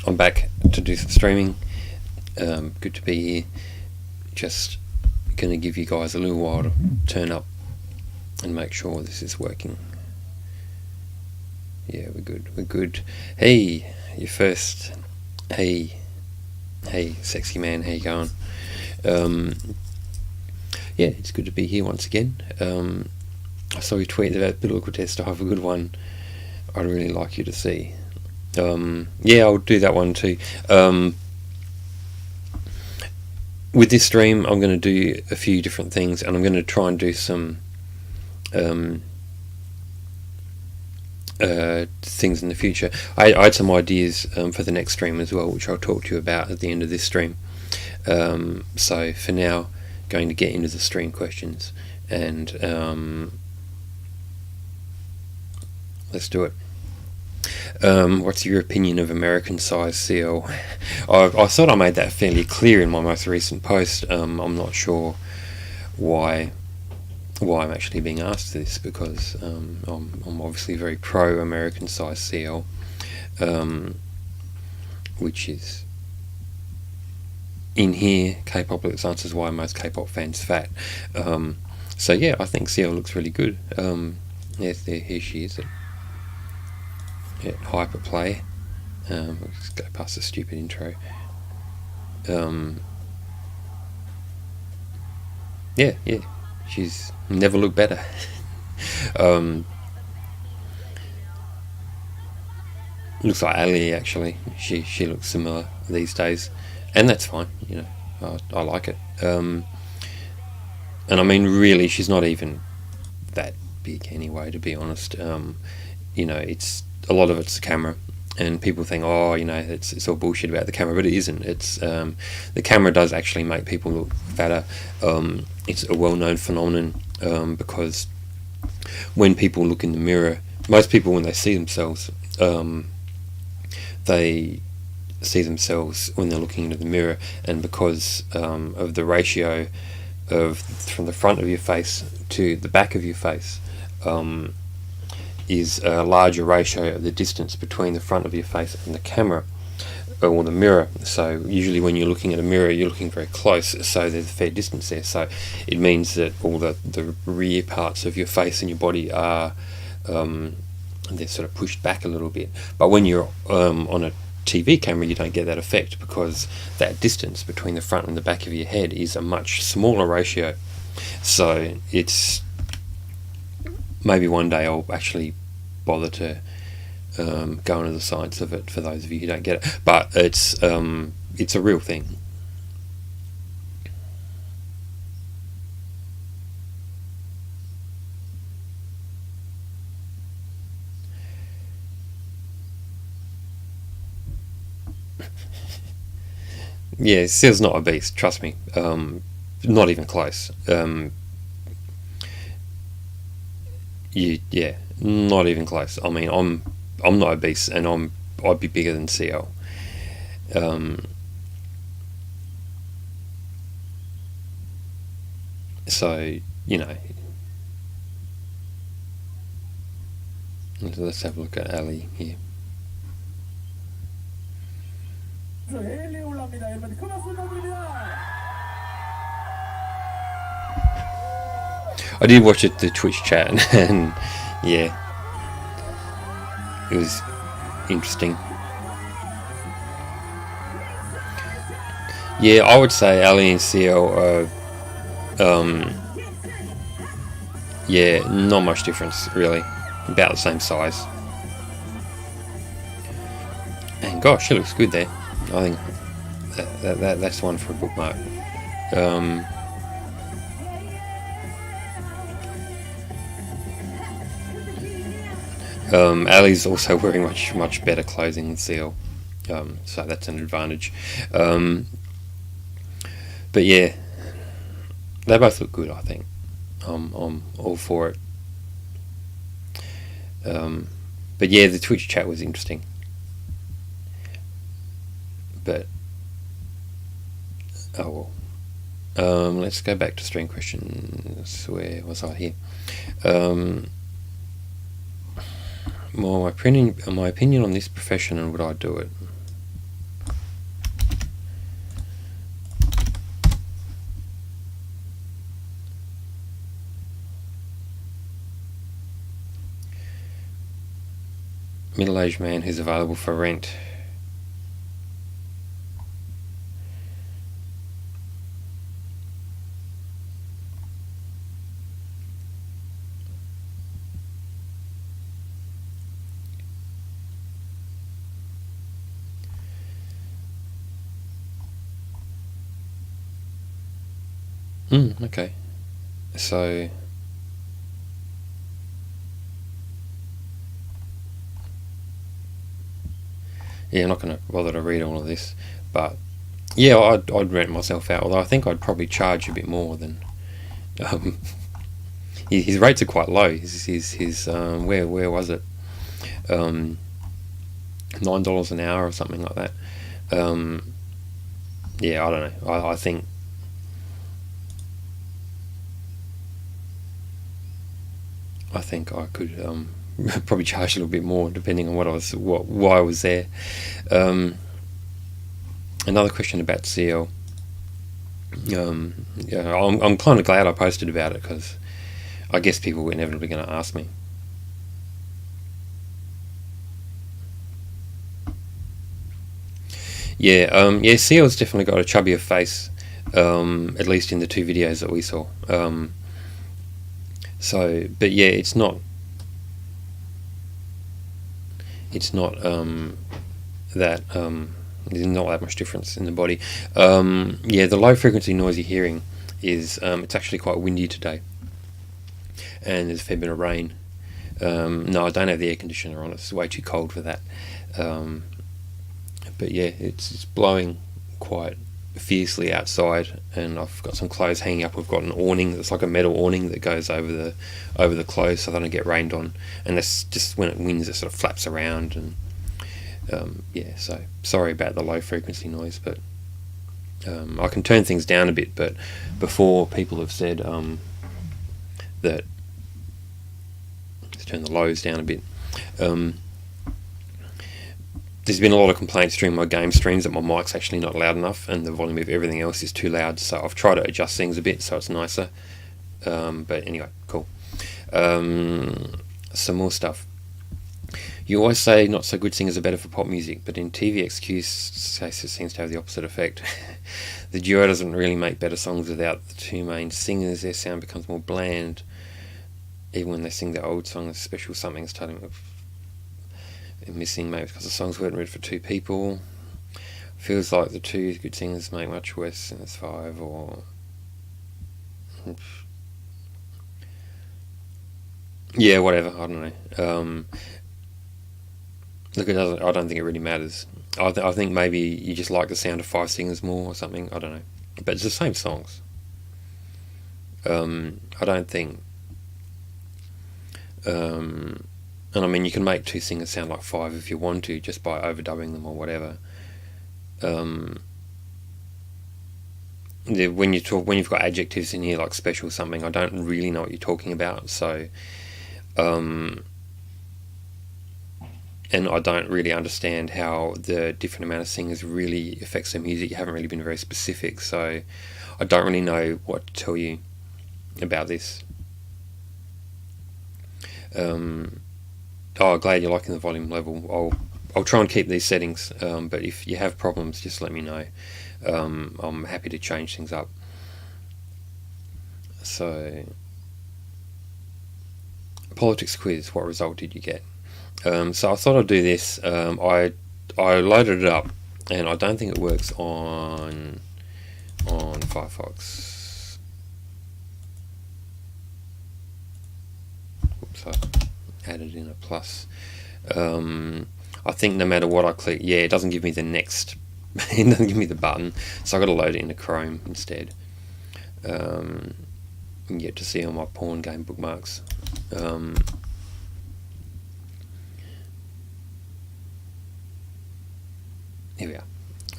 I'm back to do some streaming. Good to be here. Just going to give you guys a little while to turn up and make sure this is working. Yeah, we're good. Hey, you first. Hey, sexy man, how you going? Yeah, it's good to be here once again. I saw you tweet about biblical test. I have a good one I'd really like you to see. Yeah, I'll do that one too. With this stream, I'm going to do a few different things, and I'm going to try and do some things in the future. I had some ideas for the next stream as well, which I'll talk to you about at the end of this stream. So for now, going to get into the stream questions, and let's do it. What's your opinion of American-sized seal? I thought I made that fairly clear in my most recent post. I'm not sure why I'm actually being asked this, because I'm obviously very pro American-sized seal, which is in here. K-pop answers why most K-pop fans fat. So yeah, I think seal looks really good. Here she is. Yeah, hyperplay. We'll just go past the stupid intro. Yeah, she's never looked better. Looks like Ali, actually. She looks similar these days, and that's fine. You know, I like it. And I mean, really, she's not even that big anyway, to be honest. You know, a lot of it's the camera, and people think, oh, you know, it's all bullshit about the camera, but it isn't. It's the camera does actually make people look fatter. It's a well-known phenomenon, because when people look in the mirror, most people, when they see themselves, they see themselves when they're looking into the mirror, and because of the ratio from the front of your face to the back of your face, is a larger ratio of the distance between the front of your face and the camera or the mirror. So usually when you're looking at a mirror, you're looking very close, so there's a fair distance there. So it means that all the rear parts of your face and your body are they're sort of pushed back a little bit. But when you're on a TV camera, you don't get that effect, because that distance between the front and the back of your head is a much smaller ratio. So it's maybe one day I'll actually bother to go into the science of it for those of you who don't get it. But it's a real thing. Yeah, Seal's not a beast, trust me. Not even close. Yeah, not even close. I mean, I'm not obese, and I'd be bigger than CL. So you know, let's have a look at Ali here. I did watch the Twitch chat, and yeah, it was interesting. Yeah, I would say Ali and CL are, yeah, not much difference really, about the same size. And gosh, she looks good there. I think that's one for a bookmark. Ali's also wearing much better clothing than Seal, so that's an advantage. But yeah, they both look good, I think. I'm all for it. But yeah, the Twitch chat was interesting. But oh well. Let's go back to stream questions. Where was I here? My opinion on this profession and would I do it? Middle-aged man who's available for rent. Okay. So yeah, I'm not going to bother to read all of this, but yeah, I'd rent myself out. Although I think I'd probably charge a bit more than. Um, his rates are quite low. His where was it? $9 an hour or something like that. Yeah, I don't know. I think I could probably charge a little bit more depending on why I was there. Another question about CL. Yeah, I'm kind of glad I posted about it because I guess people were inevitably going to ask me. Yeah, CL's definitely got a chubbier face, at least in the two videos that we saw. But yeah, it's not that there's not that much difference in the body. Yeah, the low frequency noise you're hearing is it's actually quite windy today, and there's a fair bit of rain. No, I don't have the air conditioner on. It's way too cold for that. But yeah, it's blowing quite fiercely outside, and I've got some clothes hanging up. We've got an awning that's like a metal awning that goes over the clothes so they don't get rained on, and that's just when it winds it sort of flaps around. And yeah, so sorry about the low frequency noise, but I can turn things down a bit. But before, people have said that let's turn the lows down a bit. There's been a lot of complaints during my game streams that my mic's actually not loud enough and the volume of everything else is too loud, so I've tried to adjust things a bit so it's nicer. But anyway, cool. Some more stuff. You always say not so good singers are better for pop music, but in TVXQ's case it seems to have the opposite effect. The duo doesn't really make better songs without the two main singers. Their sound becomes more bland. Even when they sing their old song, there's special something's telling them missing, maybe because the songs weren't written for two people. Feels like the two good singers make much worse than it's five, or yeah, whatever. I don't know. Look, it doesn't. I don't think it really matters. I think maybe you just like the sound of five singers more or something. I don't know, but it's the same songs. I don't think. And I mean, you can make two singers sound like five if you want to, just by overdubbing them or whatever. When you've got adjectives in here like special something, I don't really know what you're talking about. So, and I don't really understand how the different amount of singers really affects the music. You haven't really been very specific, so I don't really know what to tell you about this. Glad you're liking the volume level. I'll try and keep these settings, but if you have problems, just let me know. I'm happy to change things up. So, politics quiz. What result did you get? So I thought I'd do this. I loaded it up, and I don't think it works on Firefox. Oops, I added in a plus. I think no matter what I click, yeah, it doesn't give me the next. It doesn't give me the button, so I got to load it into Chrome instead. And get to see all my porn game bookmarks. Here we are.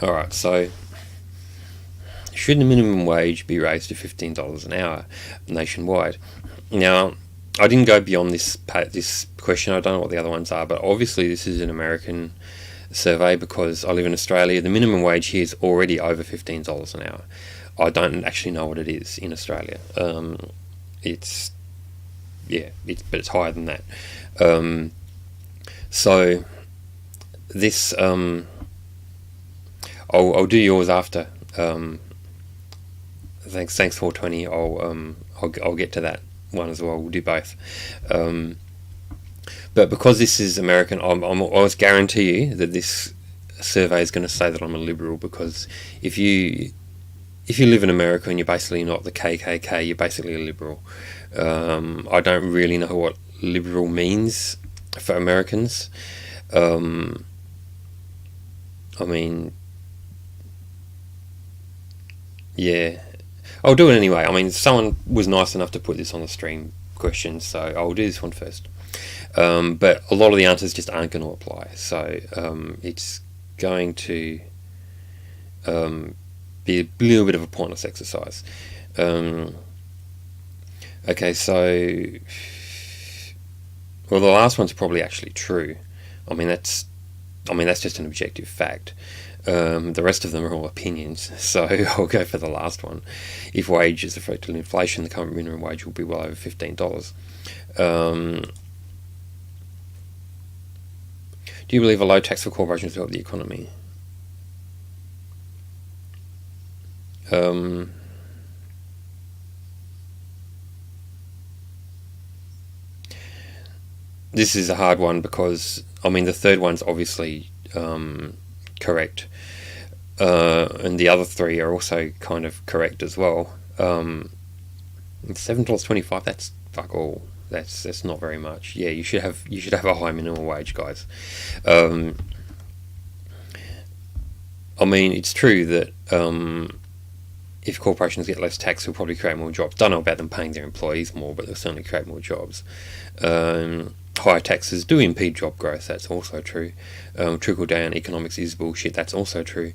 Alright, so should the minimum wage be raised to $15 an hour nationwide? Now, I didn't go beyond this question. I don't know what the other ones are, but obviously this is an American survey because I live in Australia. The minimum wage here is already over $15 an hour. I don't actually know what it is in Australia. But it's higher than that. So this I'll do yours after. Thanks 420. I'll get to that one as well. We'll do both. But because this is American, I always guarantee you that this survey is going to say that I'm a liberal, because if you live in America and you're basically not the KKK, you're basically a liberal. I don't really know what liberal means for Americans. I mean, yeah, I'll do it anyway. I mean, someone was nice enough to put this on the stream question, so I'll do this one first. But a lot of the answers just aren't going to apply, so it's going to be a little bit of a pointless exercise. Okay, so well, the last one's probably actually true. I mean that's just an objective fact. The rest of them are all opinions, so I'll go for the last one. If wages affected inflation, the current minimum wage will be well over $15. Do you believe a low tax for corporations will help the economy? This is a hard one because, I mean, the third one's obviously correct, and the other three are also kind of correct as well. $7.25, that's fuck all. That's not very much. Yeah, you should have a high minimum wage, guys. I mean, it's true that if corporations get less tax, they'll probably create more jobs. Don't know about them paying their employees more, but they'll certainly create more jobs. Higher taxes do impede job growth. That's also true. Trickle down economics is bullshit. That's also true.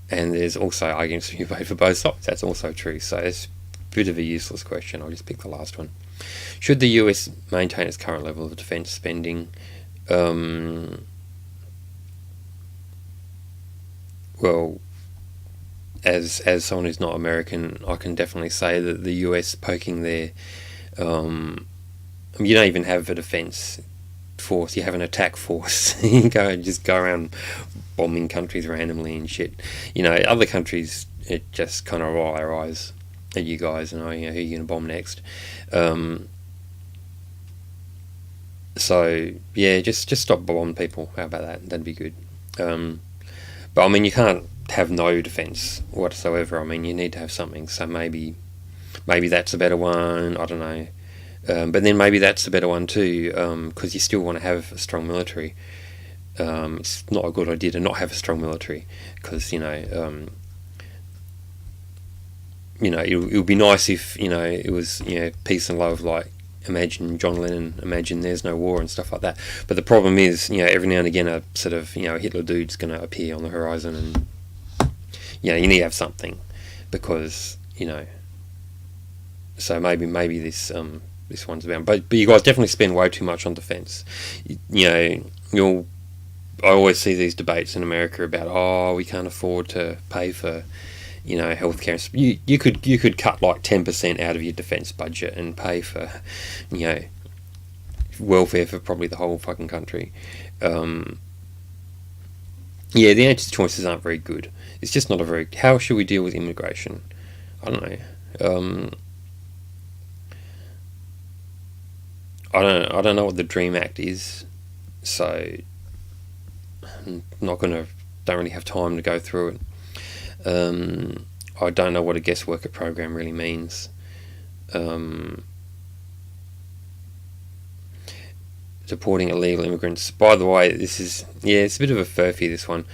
And there's also arguments to be made for both sides. That's also true. So it's a bit of a useless question. I'll just pick the last one. Should the US maintain its current level of defence spending? Well, as someone who's not American, I can definitely say that the US poking their... you don't even have a defence force, you have an attack force. You just go around bombing countries randomly and shit. Other countries, it just kind of roll their eyes at you guys and who you're going to bomb next. So yeah, just stop bombing people. How about that? That'd be good. But I mean, you can't have no defence whatsoever. I mean, you need to have something. So maybe that's a better one. I don't know. But then maybe that's a better one too, because you still want to have a strong military. It's not a good idea to not have a strong military, because it would be nice if it was peace and love, like imagine John Lennon, imagine there's no war and stuff like that. But the problem is, every now and again a sort of Hitler dude's going to appear on the horizon, and you need to have something, because so maybe this one's about. But you guys definitely spend way too much on defence. I always see these debates in America about, we can't afford to pay for healthcare. You could cut like 10% out of your defence budget and pay for welfare for probably the whole fucking country. The answer choices aren't very good. It's just not a very... How should we deal with immigration? I don't know. I don't know what the Dream Act is, so don't really have time to go through it. I don't know what a guest worker program really means. Deporting illegal immigrants. By the way, it's a bit of a furphy, this one.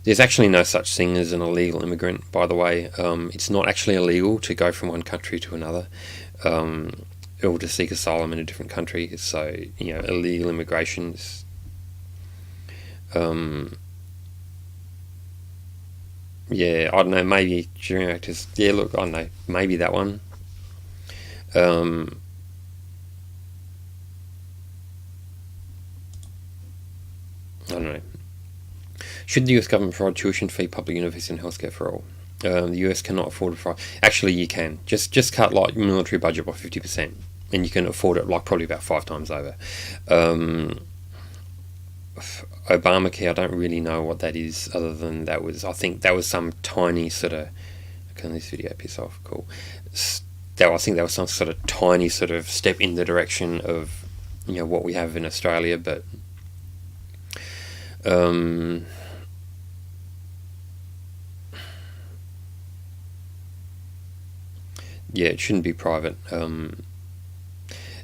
There's actually no such thing as an illegal immigrant, by the way. It's not actually illegal to go from one country to another, or to seek asylum in a different country. So, illegal immigration is... I don't know, maybe Dream Act is... I don't know, maybe that one. I don't know. Should the US government provide tuition fee, public university and healthcare for all? The US cannot afford to provide... Actually, you can. Just cut like military budget by 50%. and you can afford it like probably about 5 times over. Obamacare, I don't really know what that is, other than I think that was some tiny sort of, can this video piss off? Cool. I think that was some sort of tiny sort of step in the direction of, what we have in Australia, but yeah, it shouldn't be private.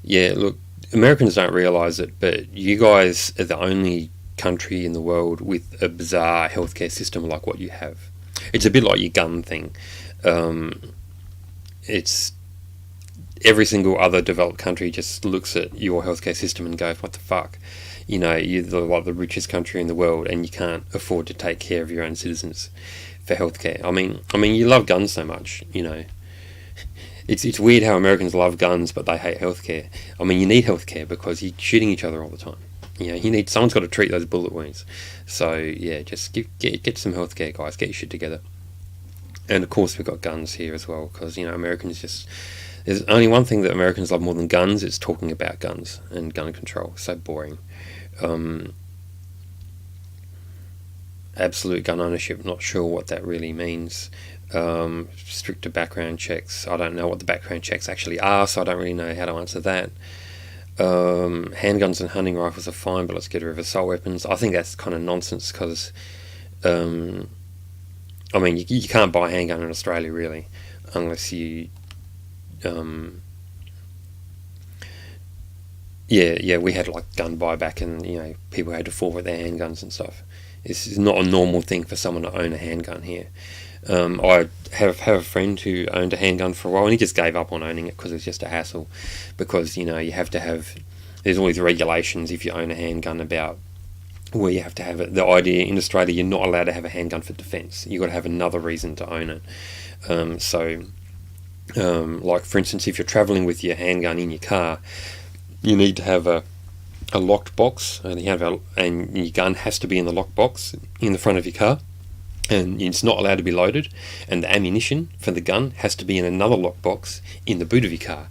Yeah, look, Americans don't realise it, but you guys are the only country in the world with a bizarre healthcare system like what you have. It's a bit like your gun thing. It's every single other developed country just looks at your healthcare system and goes, "What the fuck?" You're the richest country in the world, and you can't afford to take care of your own citizens for healthcare. I mean, you love guns so much, It's weird how Americans love guns, but they hate healthcare. I mean, you need healthcare because you're shooting each other all the time. Someone's got to treat those bullet wounds. So yeah, just get some healthcare, guys. Get your shit together. And of course, we've got guns here as well, because Americans there's only one thing that Americans love more than guns. It's talking about guns and gun control. So boring. Absolute gun ownership. Not sure what that really means. Stricter background checks. I don't know what the background checks actually are, so I don't really know how to answer that. Handguns and hunting rifles are fine, but let's get rid of assault weapons. I think that's kind of nonsense, because you can't buy a handgun in Australia really, unless you we had like gun buyback, and people had to forfeit their handguns and stuff. This is not a normal thing for someone to own a handgun here. I have a friend who owned a handgun for a while, and he just gave up on owning it because it's just a hassle. Because you have to have, there's all these regulations if you own a handgun about where you have to have it. The idea in Australia, you're not allowed to have a handgun for defence. You've got to have another reason to own it. Like for instance, if you're travelling with your handgun in your car, you need to have a locked box, and your gun has to be in the locked box in the front of your car. And it's not allowed to be loaded, and the ammunition for the gun has to be in another lockbox in the boot of your car.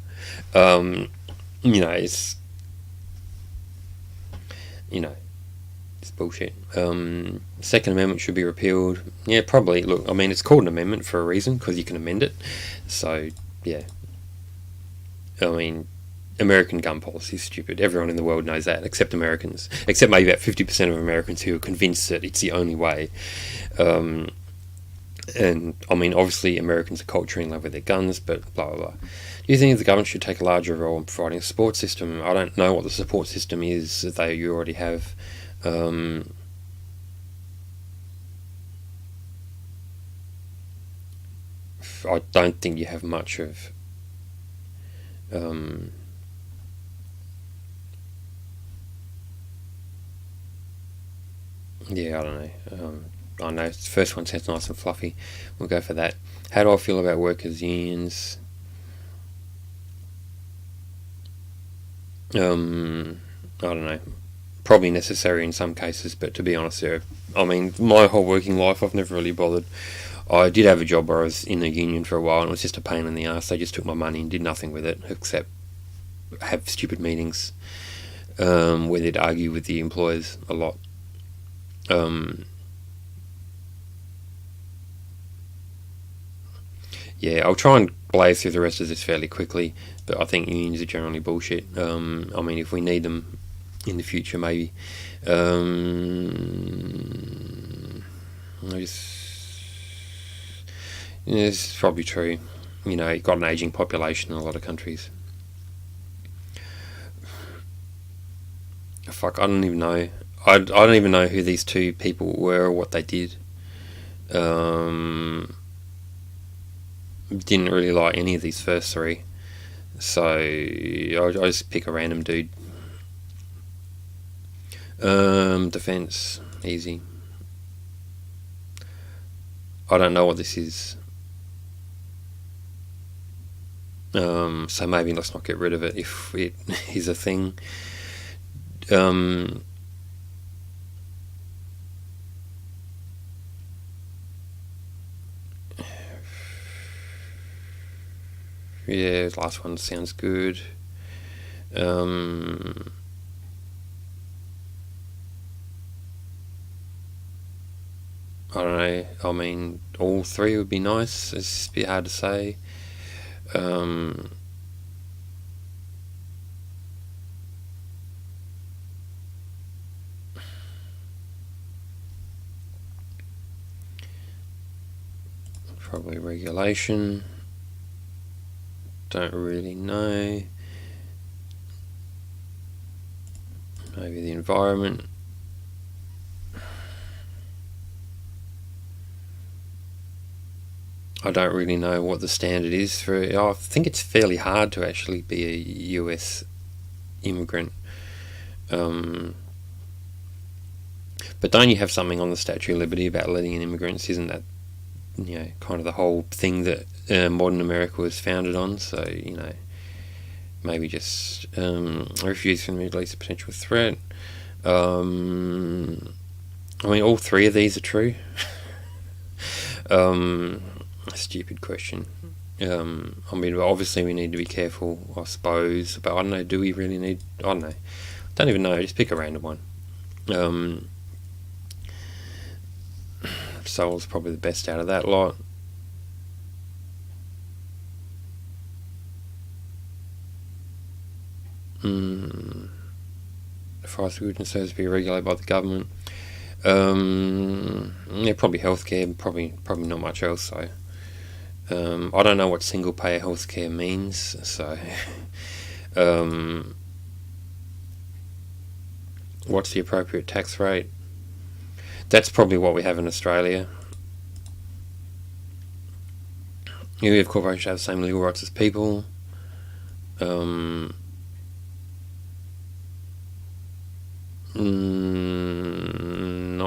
It's bullshit. Second Amendment should be repealed. Yeah, probably. Look, I mean, it's called an amendment for a reason, because you can amend it. So yeah, I mean, American gun policy is stupid. Everyone in the world knows that, except Americans. Except maybe about 50% of Americans who are convinced that it's the only way. And I mean, obviously Americans are culturally in love with their guns, but blah blah blah. Do you think the government should take a larger role in providing a support system? I don't know what the support system is that you already have. I don't think you have much of. Yeah, I don't know. I know the first one sounds nice and fluffy. We'll go for that. How do I feel about workers' unions? I don't know. Probably necessary in some cases, but to be honest, my whole working life, I've never really bothered. I did have a job where I was in a union for a while, and it was just a pain in the ass. They just took my money and did nothing with it, except have stupid meetings where they'd argue with the employers a lot. I'll try and blaze through the rest of this fairly quickly, but I think unions are generally bullshit. If we need them in the future, maybe. It's probably true. You've got an ageing population in a lot of countries. Fuck, I don't even know. I don't even know who these two people were or what they did. Didn't really like any of these first three, so I just pick a random dude. Defense, easy. I don't know what this is. So maybe let's not get rid of it if it is a thing. Yeah, the last one sounds good. I don't know. I mean, all three would be nice. It's a bit hard to say. Probably regulation. Don't really know. Maybe the environment. I don't really know what the standard is for. I think it's fairly hard to actually be a US immigrant. But don't you have something on the Statute of Liberty about letting in immigrants? Isn't that, kind of the whole thing that modern America was founded on? So, maybe just refuse from the Middle East a potential threat. I mean, all three of these are true. A stupid question. I mean, obviously we need to be careful, I suppose, but I don't know, do we really need... I don't know. Don't even know, just pick a random one. Seoul's probably the best out of that lot. Fast food and services be regulated by the government. Yeah, probably healthcare, probably not much else, so... I don't know what single payer healthcare means, so what's the appropriate tax rate? That's probably what we have in Australia. We have corporations have the same legal rights as people. Not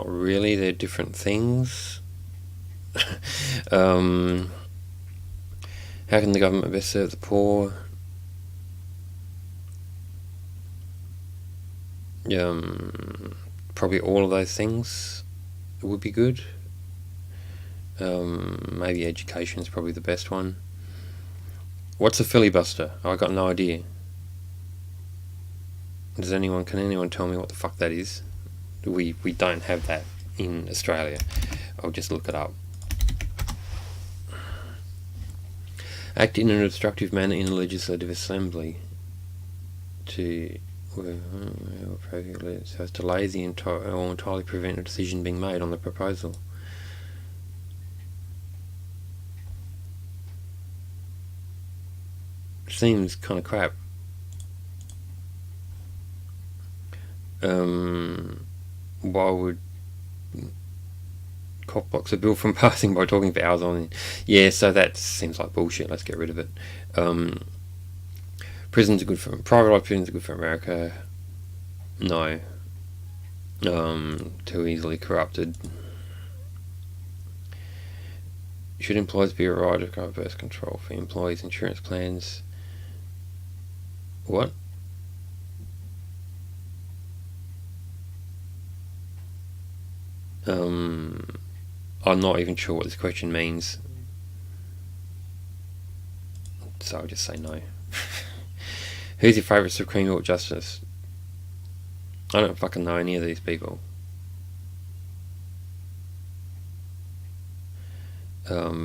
really, they're different things. How can the government best serve the poor? Probably all of those things would be good. Maybe education is probably the best one. What's a filibuster? I got no idea. Can anyone tell me what the fuck that is? We don't have that in Australia. I'll just look it up. Act in an obstructive manner in a legislative assembly to so as to delay the or entirely prevent a decision being made on the proposal. Seems kind of crap. Why would cock blocks a bill from passing by talking for hours on? Yeah, so that seems like bullshit. Let's get rid of it. Prisons are good for private prisons are good for America. No. Too easily corrupted. Should employers be required to cover birth control for employees' insurance plans? What? I'm not even sure what this question means, so I'll just say no. Who's your favourite Supreme Court Justice? I don't fucking know any of these people. I'll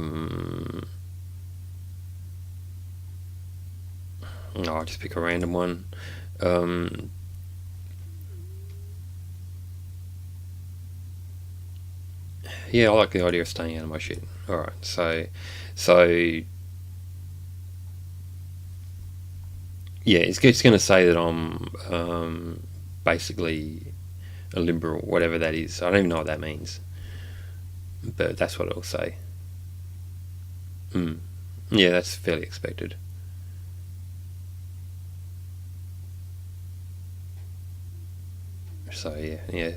just pick a random one. Yeah, I like the idea of staying out of my shit. Alright, so yeah, it's going to say that I'm basically a liberal, whatever that is. I don't even know what that means, but that's what it'll say. Yeah, that's fairly expected. So yeah,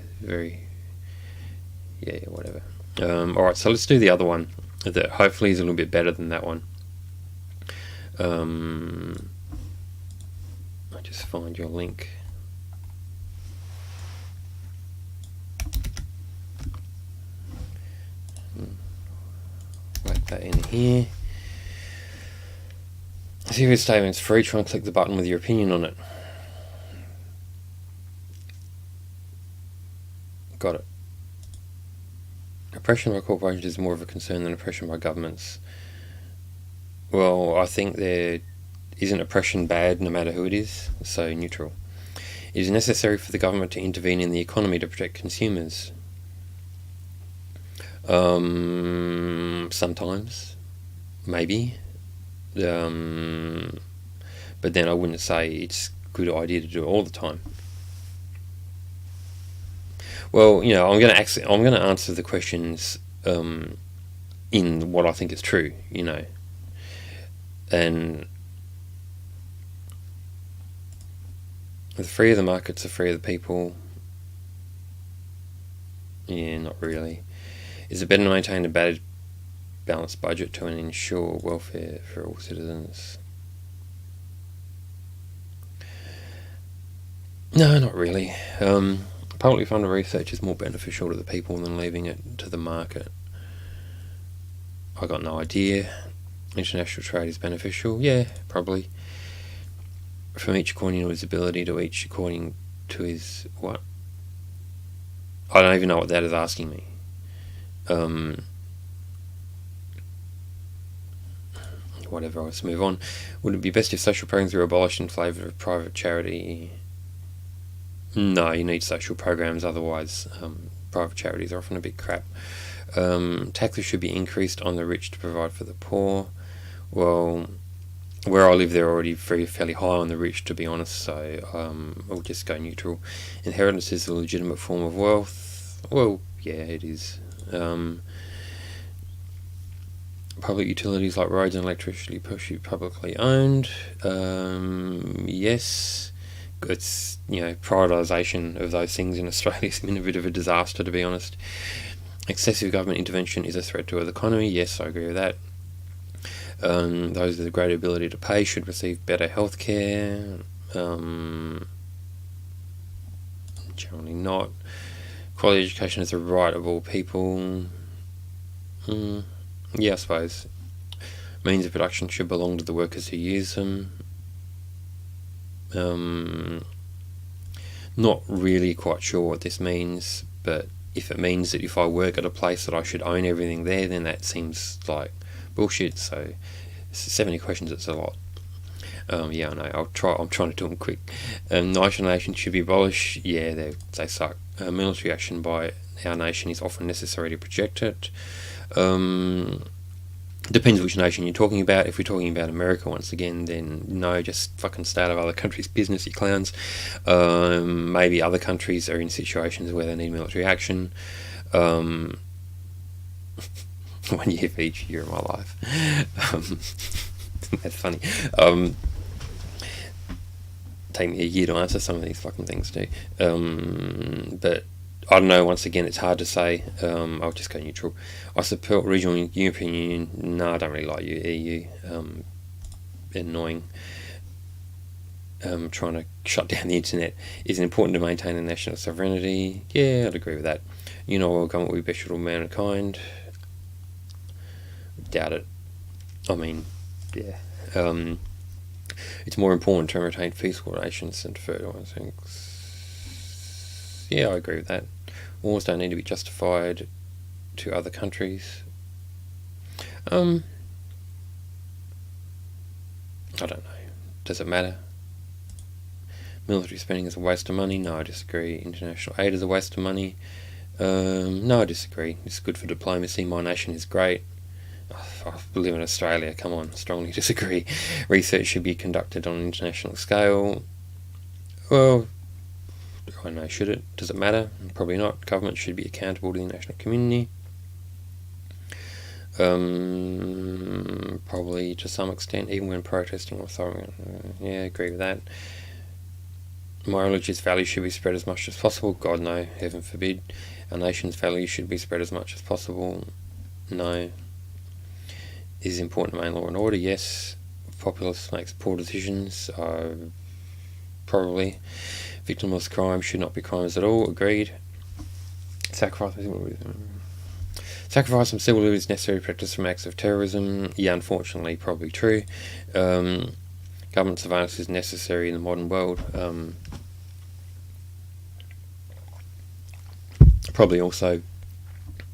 whatever. Alright, so let's do the other one that hopefully is a little bit better than that one. I'll just find your link. Whack that in here. See if your statement's free, try and click the button with your opinion on it. Got it. Oppression by corporations is more of a concern than oppression by governments. Well, I think there isn't oppression bad no matter who it is, so neutral. It is necessary for the government to intervene in the economy to protect consumers. Sometimes, maybe. But then I wouldn't say it's a good idea to do it all the time. Well, I'm going to answer the questions in what I think is true, and the free of the market's the free of the people. Yeah, not really. Is it better to maintain a balanced budget to ensure welfare for all citizens? No, not really. Publicly funded research is more beneficial to the people than leaving it to the market. I got no idea. International trade is beneficial? Yeah, probably. From each according to his ability to each according to his what? I don't even know what that is asking me. Whatever, let's move on. Would it be best if social programs were abolished in favour of private charity? No, you need social programs, otherwise private charities are often a bit crap. Taxes should be increased on the rich to provide for the poor. Well, where I live, they're already fairly high on the rich, to be honest, so I'll just go neutral. Inheritance is a legitimate form of wealth. Well, yeah, it is. Public utilities like roads and electricity should be publicly owned. Yes. It's, prioritisation of those things in Australia has been a bit of a disaster, to be honest. Excessive government intervention is a threat to the economy. Yes, I agree with that. Those with a greater ability to pay should receive better health care. Generally not. Quality education is a right of all people. Yeah, I suppose. Means of production should belong to the workers who use them. Not really quite sure what this means, but if it means that if I work at a place that I should own everything there, then that seems like bullshit. So 70 questions, it's a lot. Yeah, I know. I'm trying to do them quick. Nation nations should be abolished. Yeah, they suck. Military action by our nation is often necessary to project it. Depends which nation you're talking about. If we're talking about America, once again, then no, just fucking stay out of other countries' business, you clowns. Maybe other countries are in situations where they need military action. 1 year for each year of my life. That's funny. Take me a year to answer some of these fucking things too. But I don't know, once again, it's hard to say. I'll just go neutral. I support regional European Union. No, I don't really like EU. Annoying. Trying to shut down the internet. Is it important to maintain the national sovereignty? Yeah, I'd agree with that. World government will be beneficial to mankind. Doubt it. I mean, yeah. It's more important to retain peaceful relations than to fertilise things. Yeah, I agree with that. Wars don't need to be justified to other countries. I don't know. Does it matter? Military spending is a waste of money. No, I disagree. International aid is a waste of money. No, I disagree. It's good for diplomacy. My nation is great. I live in Australia. Come on, strongly disagree. Research should be conducted on an international scale. Well, I don't know, should it? Does it matter? Probably not. Government should be accountable to the international community. Probably to some extent, even when protesting authority. Yeah, agree with that. My religious values should be spread as much as possible. God, no. Heaven forbid. Our nation's values should be spread as much as possible. No. Is it important to maintain law and order? Yes. Populace makes poor decisions. Probably. Victimless crime should not be crimes at all. Agreed. Sacrifice some civil liberties is necessary practice from acts of terrorism. Yeah, unfortunately, probably true. Government surveillance is necessary in the modern world. Probably also,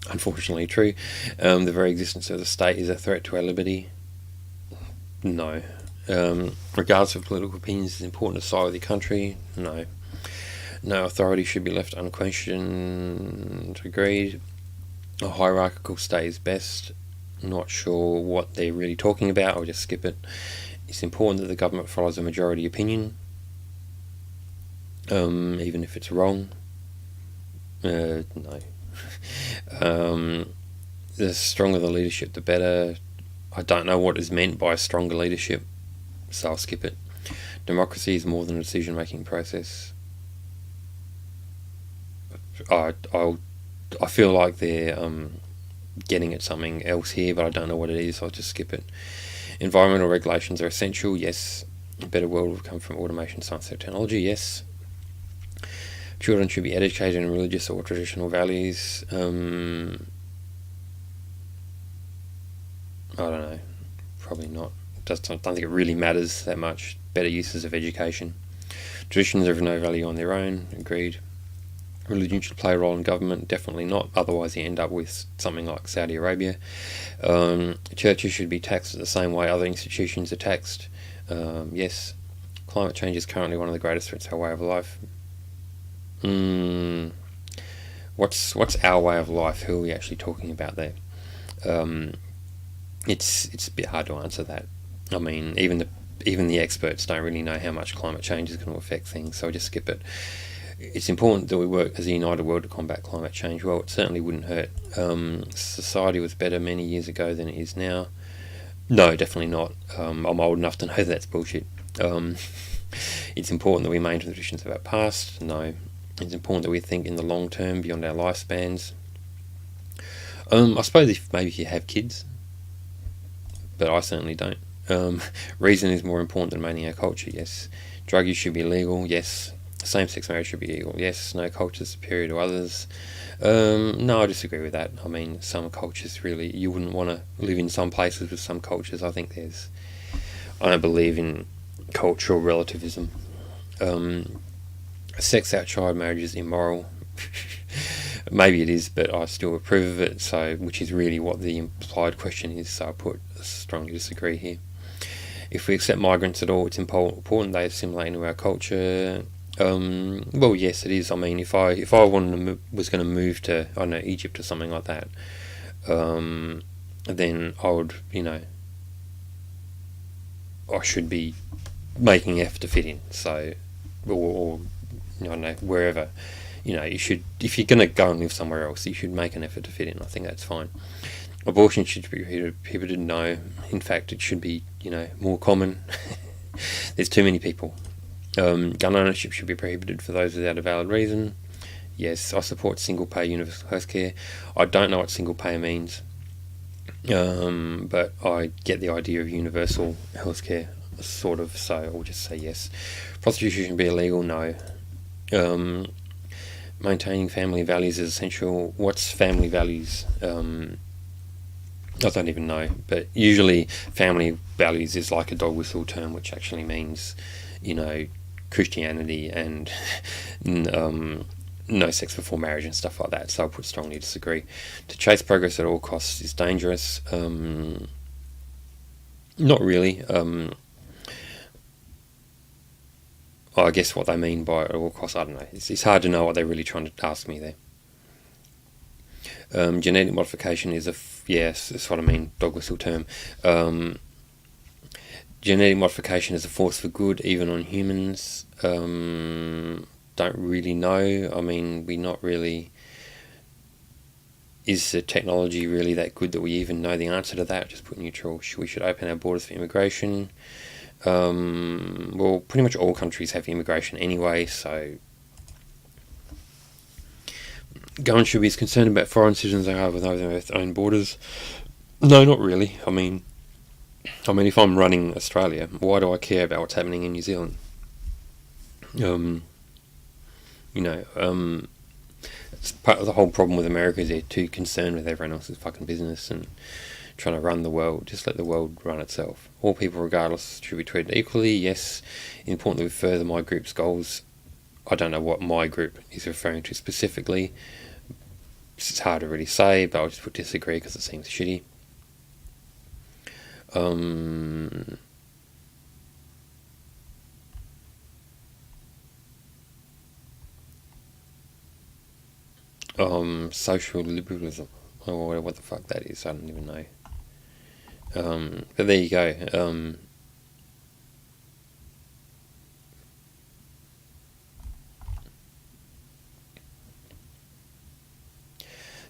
unfortunately, true. The very existence of the state is a threat to our liberty. No. Regardless of political opinions, it's important to side with your country. No. No authority should be left unquestioned. Agreed. A hierarchical state is best. Not sure what they're really talking about. I'll just skip it. It's important that the government follows a majority opinion, even if it's wrong. No. The stronger the leadership, the better. I don't know what is meant by stronger leadership, so I'll skip it. Democracy is more than a decision-making process. I feel like they're getting at something else here, but I don't know what it is, so I'll just skip it. Environmental regulations are essential, yes. A better world will come from automation, science and technology, yes. Children should be educated in religious or traditional values. I don't know, probably not. Don't think it really matters that much. Better uses of education. Traditions are of no value on their own, agreed. Religion should play a role in government, definitely not, otherwise you end up with something like Saudi Arabia. Churches should be taxed the same way other institutions are taxed, yes. Climate change is currently one of the greatest threats to our way of life. What's our way of life? Who are we actually talking about there? It's a bit hard to answer that. I mean, even the experts don't really know how much climate change is going to affect things, so I'll just skip it. It's important that we work as a united world to combat climate change. Well, it certainly wouldn't hurt. Society was better many years ago than it is now. No, definitely not. I'm old enough to know that's bullshit. It's important that we maintain the traditions of our past. No. It's important that we think in the long term, beyond our lifespans. I suppose maybe if you have kids, but I certainly don't. Reason is more important than maintaining our culture, yes. Drug use should be illegal, yes. Same-sex marriage should be legal, yes. No culture is superior to others. No, I disagree with that. I mean, some cultures really, you wouldn't want to live in some places with some cultures. I don't believe in cultural relativism. Sex outside marriage is immoral. Maybe it is, but I still approve of it, so which is really what the implied question is, so I strongly disagree here. If we accept migrants at all, it's important they assimilate into our culture. Well, yes, it is. I mean, if I was going to move to, I don't know, Egypt or something like that, then I would, I should be making effort to fit in. So, or I don't know, wherever, you should, if you're going to go and live somewhere else, you should make an effort to fit in. I think that's fine. Abortion should be prohibited. No, in fact, it should be, more common. There's too many people. Gun ownership should be prohibited for those without a valid reason. Yes, I support single-payer universal healthcare. I don't know what single-payer means, but I get the idea of universal healthcare, sort of, so I'll just say yes. Prostitution should be illegal. No. Maintaining family values is essential. What's family values? I don't even know, but usually family values is like a dog whistle term, which actually means, Christianity and no sex before marriage and stuff like that, so I'll strongly disagree. To chase progress at all costs is dangerous. Not really. I guess what they mean by at all costs, I don't know. It's hard to know what they're really trying to ask me there. Genetic modification is yes, that's what I mean, dog whistle term. Genetic modification is a force for good, even on humans. Don't really know. I mean, is the technology really that good that we even know the answer to that? Just put neutral. We should open our borders for immigration. Well, pretty much all countries have immigration anyway, so government should be as concerned about foreign citizens they are with their own borders. No, not really. I mean, if I'm running Australia, why do I care about what's happening in New Zealand? It's part of the whole problem with America is they're too concerned with everyone else's fucking business and trying to run the world. Just let the world run itself. All people, regardless, should be treated equally. Yes, important that we further my group's goals. I don't know what my group is referring to specifically, It's hard to really say, but I'll just put disagree because it seems shitty. Social liberalism, or what the fuck that is, I don't even know. But there you go.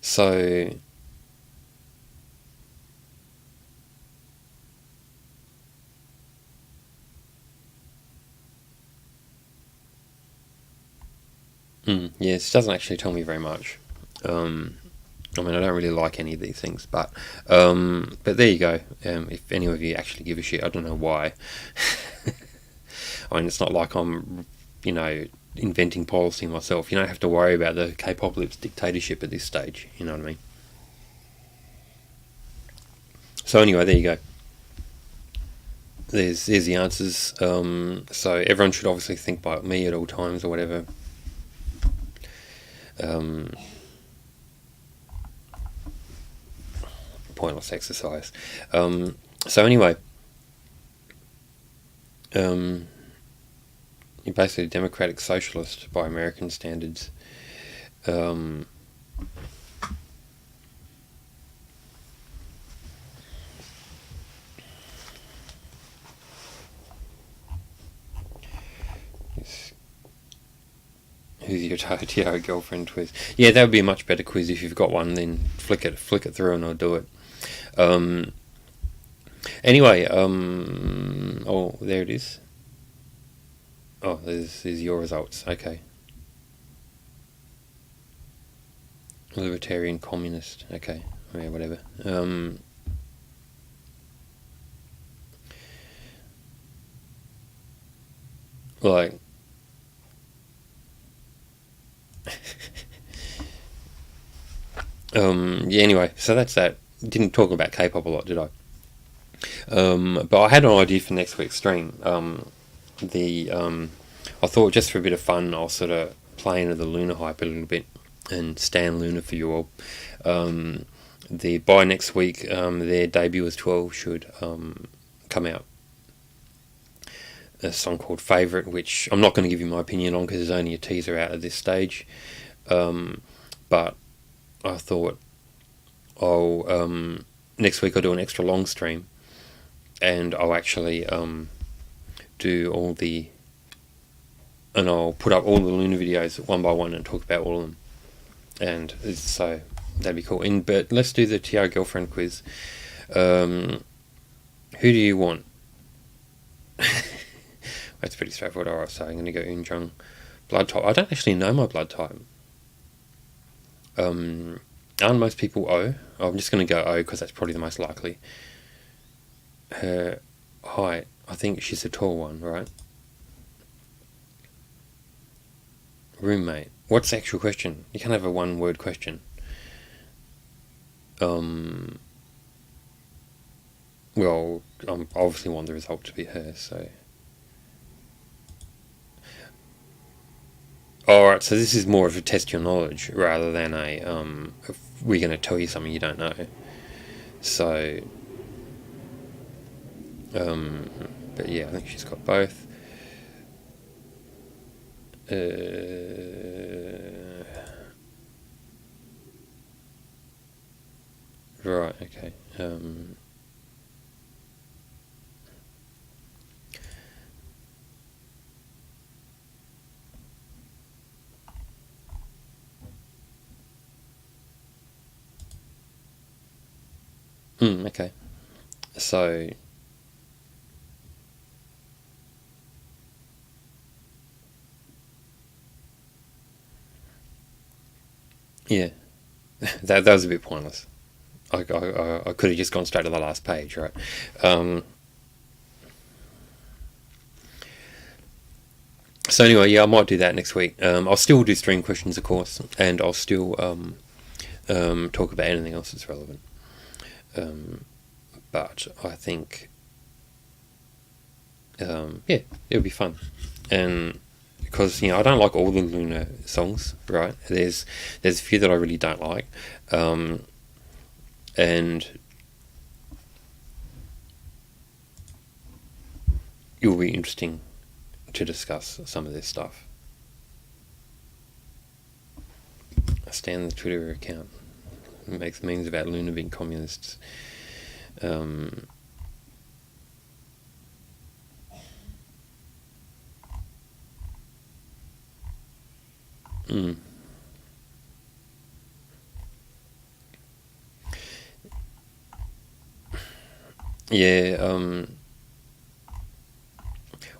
So yes, it doesn't actually tell me very much. I mean, I don't really like any of these things, but there you go. If any of you actually give a shit, I don't know why. I mean, it's not like I'm, inventing policy myself. You don't have to worry about the K-pop dictatorship at this stage. You know what I mean? So anyway, there you go. There's the answers. So everyone should obviously think by me at all times or whatever. Pointless exercise. So anyway, you're basically a democratic socialist by American standards. Who's your tiara girlfriend quiz? Yeah, that would be a much better quiz if you've got one. Then flick it through, and I'll do it. Anyway, oh, there it is. Oh, there's your results. Okay. Libertarian communist. Okay. Yeah, whatever. Like. Yeah, anyway, so that's that. Didn't talk about K-pop a lot, did I? But I had an idea for next week's stream. I thought just for a bit of fun, I'll sort of play into the Luna hype a little bit and stand Luna for you all. By next week, their debut as 12 should come out. A song called Favourite, which I'm not going to give you my opinion on because there's only a teaser out at this stage. But I thought next week I'll do an extra long stream, and I'll actually I'll put up all the Luna videos one by one and talk about all of them, and so that'd be cool. But let's do the Tiara girlfriend quiz. Who do you want? That's pretty straightforward. Alright, so I'm going to go Unjung. Blood type. I don't actually know my blood type. Aren't most people O? I'm just going to go O because that's probably the most likely. Her height. I think she's a tall one, right? Roommate. What's the actual question? You can't have a one-word question. Well, I obviously want the result to be her, so... Alright, so this is more of a test your knowledge rather than we're going to tell you something you don't know. So, but yeah, I think she's got both. Right, okay. Okay. So, yeah, that was a bit pointless. I could have just gone straight to the last page, right? So anyway, yeah, I might do that next week. I'll still do stream questions, of course, and I'll still talk about anything else that's relevant. But I think, yeah, it'll be fun. And because I don't like all the Luna songs. Right? There's a few that I really don't like, and it will be interesting to discuss some of this stuff. I stand the Twitter account. It makes memes about Luna being communists. Yeah,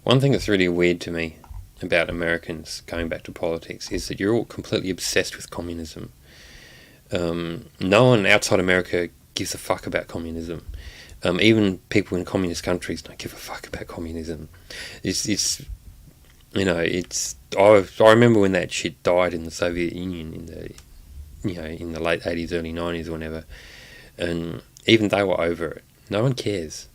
one thing that's really weird to me about Americans going back to politics is that you're all completely obsessed with communism. No one outside America gives a fuck about communism. Even people in communist countries don't give a fuck about communism. It's I remember when that shit died in the Soviet Union in the late 80s, early 90s, or whatever, and even they were over it. No one cares.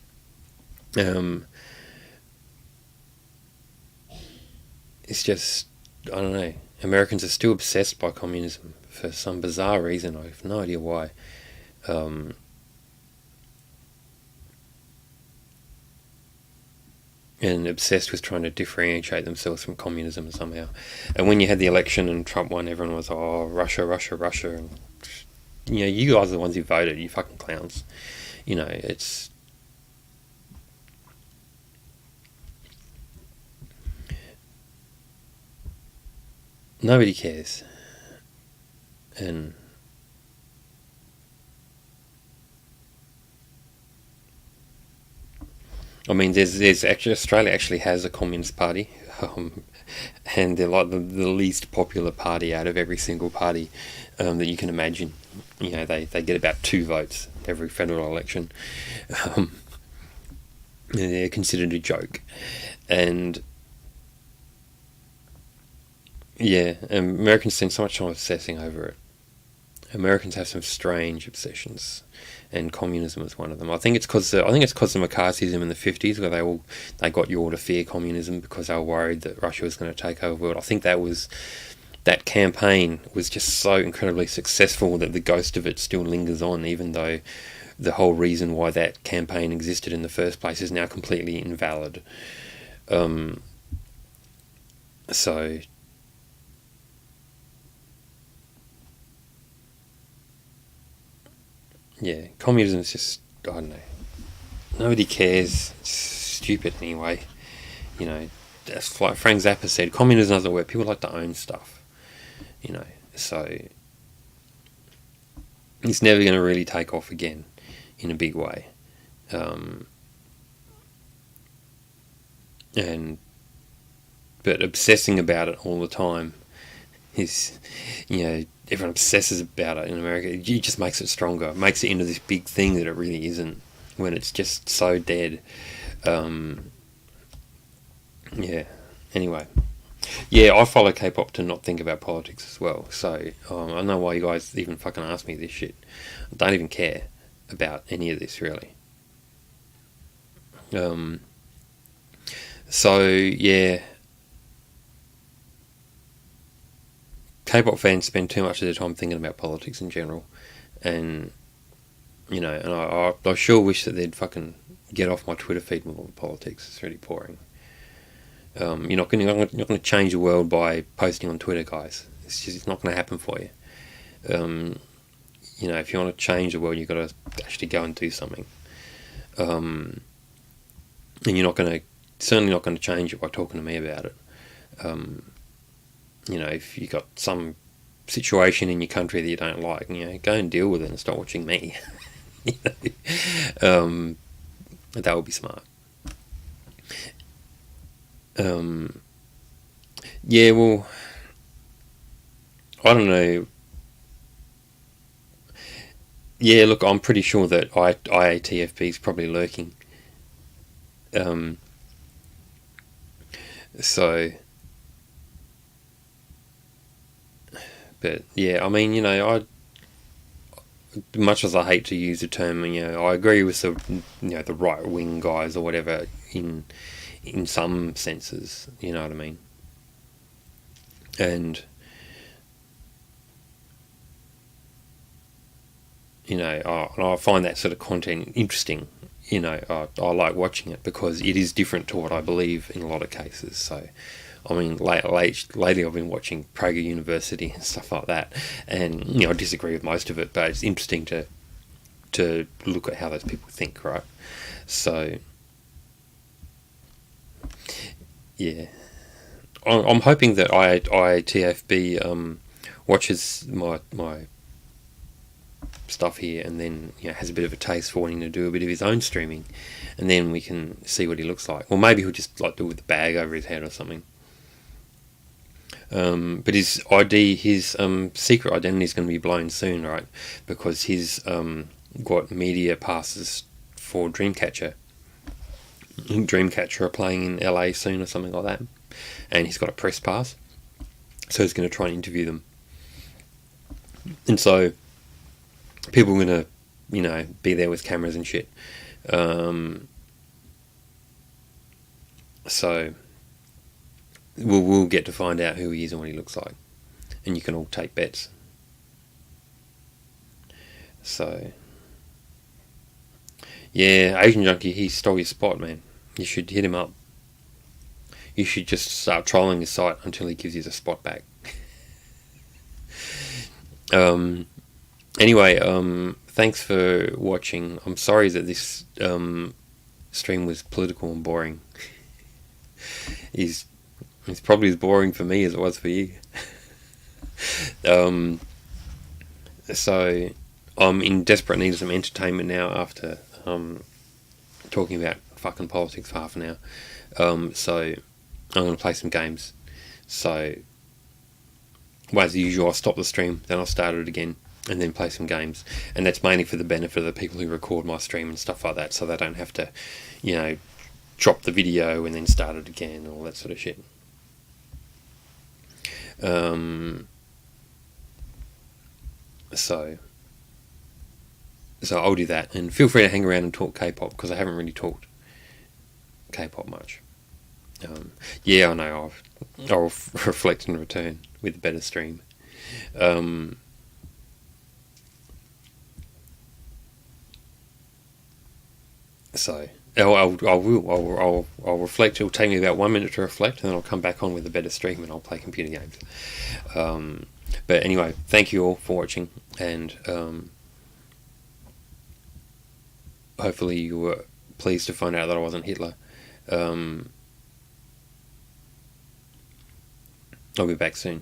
It's just, I don't know. Americans are still obsessed by communism for some bizarre reason. I have no idea why. And obsessed with trying to differentiate themselves from communism somehow. And when you had the election and Trump won, everyone was, oh, Russia, Russia, Russia. And, you guys are the ones who voted, you fucking clowns. It's... Nobody cares. And... I mean, there's actually, Australia actually has a communist party, and they're like the least popular party out of every single party that you can imagine. They get about 2 votes every federal election. They're considered a joke, and yeah, Americans spend so much time obsessing over it. Americans have some strange obsessions, and communism is one of them. I think it's because of McCarthyism in the 50s, where they got you all to fear communism because they were worried that Russia was going to take over the world. I think that campaign was just so incredibly successful that the ghost of it still lingers on, even though the whole reason why that campaign existed in the first place is now completely invalid. So... yeah, communism is just, I don't know. Nobody cares. It's stupid anyway. As like Frank Zappa said, communism doesn't work. People like to own stuff. So it's never going to really take off again in a big way. But obsessing about it all the time is, everyone obsesses about it in America. It just makes it stronger. It makes it into this big thing that it really isn't, when it's just so dead. Yeah. Anyway. Yeah, I follow K-pop to not think about politics as well. So, I don't know why you guys even fucking ask me this shit. I don't even care about any of this, really. So, yeah. K-pop fans spend too much of their time thinking about politics in general, and I sure wish that they'd fucking get off my Twitter feed with all the politics. It's really boring. You're not going to change the world by posting on Twitter, guys. It's not going to happen for you. If you want to change the world, you've got to actually go and do something. And you're certainly not going to change it by talking to me about it. If you got some situation in your country that you don't like, go and deal with it and stop watching me. That would be smart. Yeah, well, I don't know. Yeah, look, I'm pretty sure that IATFP is probably lurking. So... But yeah, I mean, much as I hate to use the term, I agree with the right wing guys or whatever in some senses. You know what I mean? and I find that sort of content interesting. I like watching it because it is different to what I believe in a lot of cases. So, I mean, lately I've been watching Prager University and stuff like that, and I disagree with most of it, but it's interesting to look at how those people think, right? So, yeah, I'm hoping that IATFB watches my stuff here, and then has a bit of a taste for wanting to do a bit of his own streaming, and then we can see what he looks like. Or maybe he'll just like do it with a bag over his head or something. But his secret identity is going to be blown soon, right? Because he's got media passes for Dreamcatcher. Dreamcatcher are playing in LA soon or something like that, and he's got a press pass, so he's going to try and interview them. And so people are going to, be there with cameras and shit. So we'll get to find out who he is and what he looks like, and you can all take bets. So, yeah, Asian Junkie, he stole your spot, man. You should hit him up. You should just start trolling his site until he gives you the spot back. Anyway, thanks for watching. I'm sorry that this stream was political and boring. It's probably as boring for me as it was for you. So I'm in desperate need of some entertainment now after talking about fucking politics for half an hour. So I'm going to play some games. So, well, as usual, I'll stop the stream, then I'll start it again, and then play some games. And that's mainly for the benefit of the people who record my stream and stuff like that, so they don't have to, drop the video and then start it again and all that sort of shit. So I'll do that, and feel free to hang around and talk K-pop, because I haven't really talked K-pop much. Yeah, I know, I'll reflect and return with a better stream. So I'll reflect. It'll take me about 1 minute to reflect, and then I'll come back on with a better stream, and I'll play computer games. But anyway, thank you all for watching, and hopefully you were pleased to find out that I wasn't Hitler. I'll be back soon.